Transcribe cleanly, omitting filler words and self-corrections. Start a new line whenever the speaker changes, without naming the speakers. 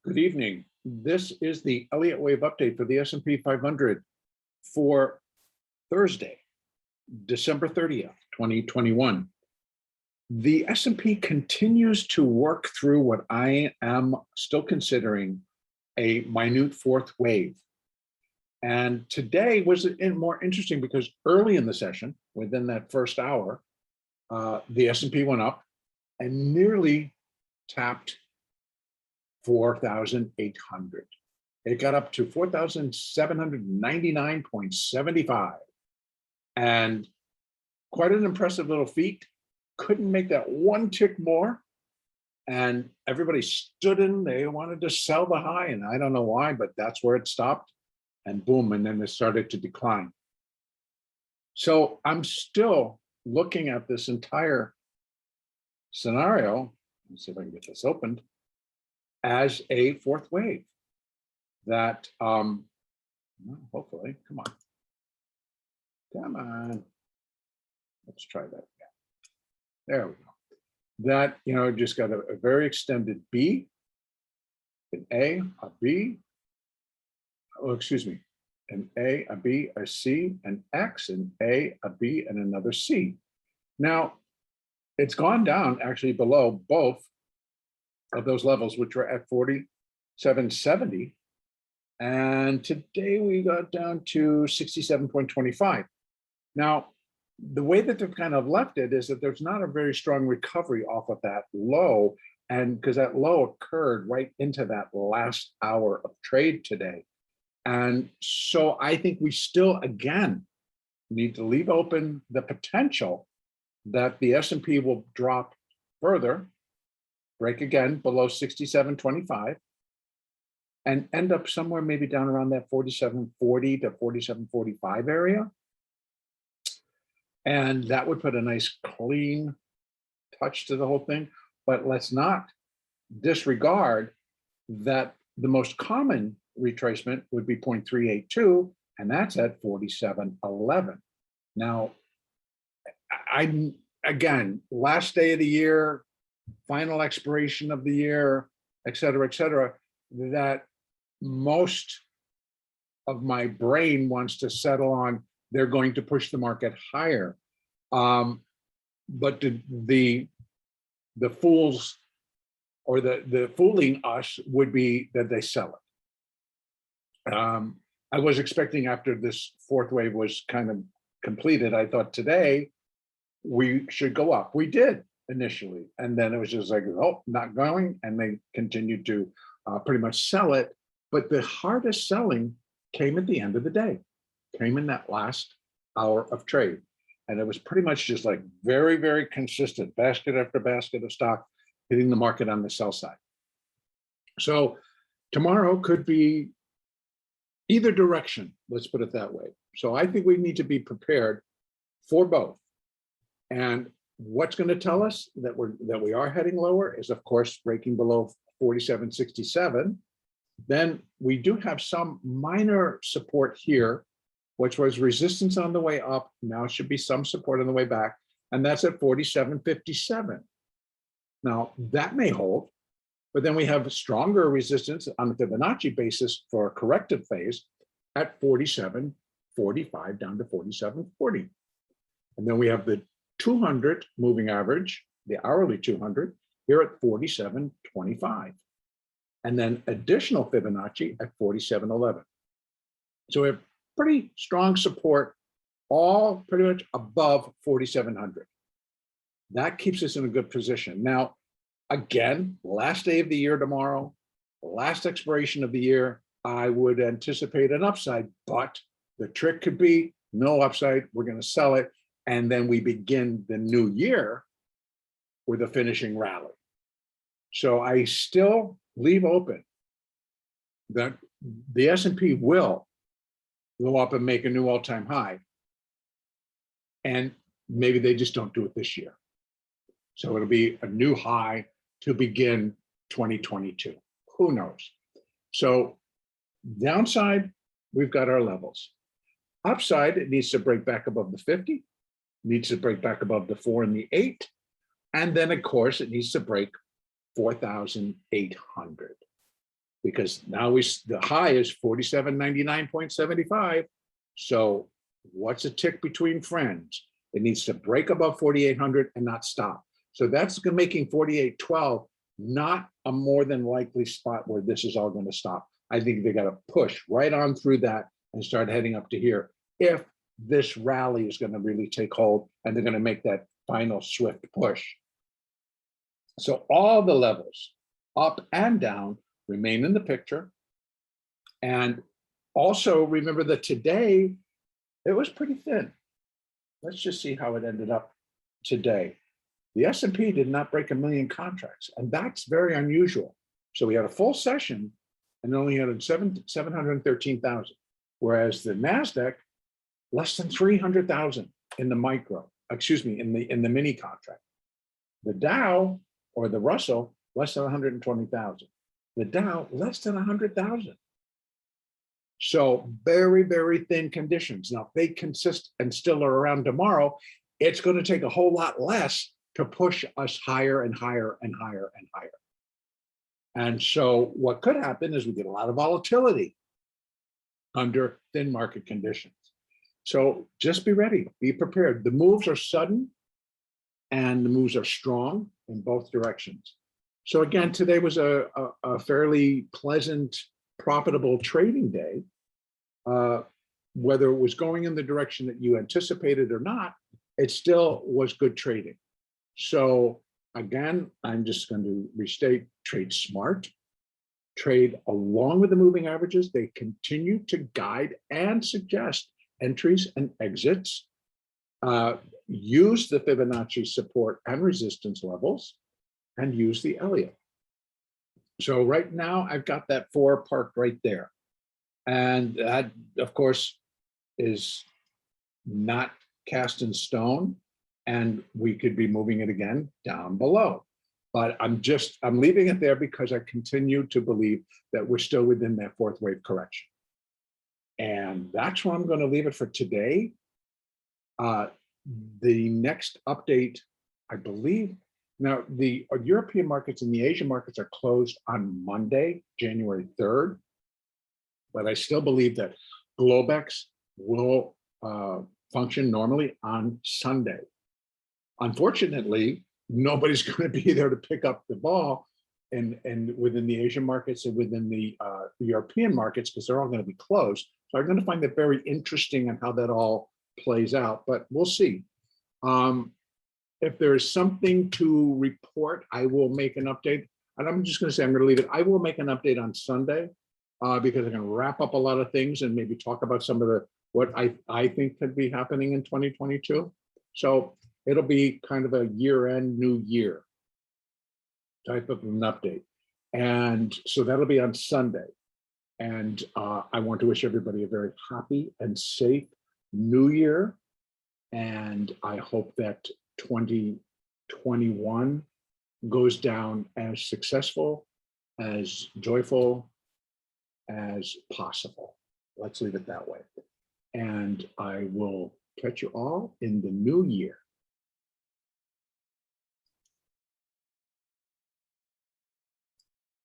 Good evening. This is the Elliott Wave update for the S&P 500 for Thursday, December 30th, 2021. The S&P continues to work through what I am still considering a minute fourth wave. And today was more interesting because early in the session, within that first hour, the S&P went up and nearly tapped 4,800. It got up to 4,799.75. And quite an impressive little feat. Couldn't make that one tick more. And everybody stood in, they wanted to sell the high, and I don't know why, but that's where it stopped. And boom, and then it started to decline. So I'm still looking at this entire scenario. Let's see if I can get this opened. As a fourth wave that hopefully, come on, let's try that again. There we go. That, just got a very extended B, an A, a B, an A, a B, a C, an X, an A, a B, and another C. Now, it's gone down actually below both of those levels, which were at 47.70. And today we got down to 67.25. Now, the way that they've kind of left it is that there's not a very strong recovery off of that low. And because that low occurred right into that last hour of trade today. And so I think we still, again, need to leave open the potential that the S&P will drop further, break again below 67.25, and end up somewhere maybe down around that 47.40 to 47.45 area. And that would put a nice clean touch to the whole thing. But let's not disregard that the most common retracement would be 0.382, and that's at 47.11. Now, again, last day of the year, final expiration of the year, et cetera, that most of my brain wants to settle on they're going to push the market higher. But the fools or the fooling us would be that they sell it. I was expecting after this fourth wave was kind of completed, I thought today we should go up. We did initially, and then it was just like, oh, not going, and they continued to pretty much sell it. But the hardest selling came at the end of the day, came in that last hour of trade, and it was pretty much just like very, very consistent, basket after basket of stock hitting the market on the sell side. So tomorrow could be either direction, let's put it that way. So I think we need to be prepared for both. And what's going to tell us that we are heading lower is, of course, breaking below 47.67. Then we do have some minor support here, which was resistance on the way up. Now should be some support on the way back, and that's at 47.57. Now that may hold, but then we have stronger resistance on the Fibonacci basis for a corrective phase at 47.45 down to 47.40. And then we have the 200 moving average, the hourly 200, here at 47.25. And then additional Fibonacci at 47.11. So we have pretty strong support, all pretty much above 4,700. That keeps us in a good position. Now, again, last day of the year tomorrow, last expiration of the year, I would anticipate an upside, but the trick could be no upside, we're going to sell it, and then we begin the new year with a finishing rally. So I still leave open that the S&P will go up and make a new all-time high. And maybe they just don't do it this year. So it'll be a new high to begin 2022. Who knows? So downside, we've got our levels. Upside, it needs to break back above the 50, needs to break back above the 4 and the 8. And then, of course, it needs to break 4,800. because now the high is 4799.75. So what's a tick between friends? It needs to break above 4,800 and not stop. So that's making 4812 not a more than likely spot where this is all going to stop. I think they got to push right on through that and start heading up to here if this rally is going to really take hold and they're going to make that final swift push. So all the levels, up and down, remain in the picture. And also remember that today, it was pretty thin. Let's just see how it ended up today. The S&P did not break 1 million contracts, and that's very unusual. So we had a full session and only had 713,000, whereas the NASDAQ, less than 300,000 in the micro, excuse me, in the mini contract. The Dow or the Russell, less than 120,000. The Dow, less than 100,000. So very, very thin conditions. Now, if they consist and still are around tomorrow, it's going to take a whole lot less to push us higher and higher and higher and higher. And so what could happen is we get a lot of volatility under thin market conditions. So just be ready, be prepared. The moves are sudden and the moves are strong in both directions. So again, today was a fairly pleasant, profitable trading day. Whether it was going in the direction that you anticipated or not, it still was good trading. So again, I'm just going to restate, trade smart, trade along with the moving averages. They continue to guide and suggest entries and exits. Use the Fibonacci support and resistance levels, and use the Elliott. So right now I've got that 4 parked right there. And that, of course, is not cast in stone, and we could be moving it again down below. But I'm leaving it there because I continue to believe that we're still within that 4th wave correction. And that's where I'm going to leave it for today. The next update, I believe, now the European markets and the Asian markets are closed on Monday, January 3rd. But I still believe that Globex will function normally on Sunday. Unfortunately, nobody's going to be there to pick up the ball and within the Asian markets and within the European markets, because they're all going to be closed. So I'm going to find that very interesting on how that all plays out, but we'll see. If there is something to report, I will make an update. And I'm just going to say, I'm going to leave it. I will make an update on Sunday because I'm going to wrap up a lot of things and maybe talk about some of what I think could be happening in 2022. So it'll be kind of a year-end, new year type of an update. And so that'll be on Sunday. And I want to wish everybody a very happy and safe new year. And I hope that 2021 goes down as successful, as joyful as possible. Let's leave it that way. And I will catch you all in the new year.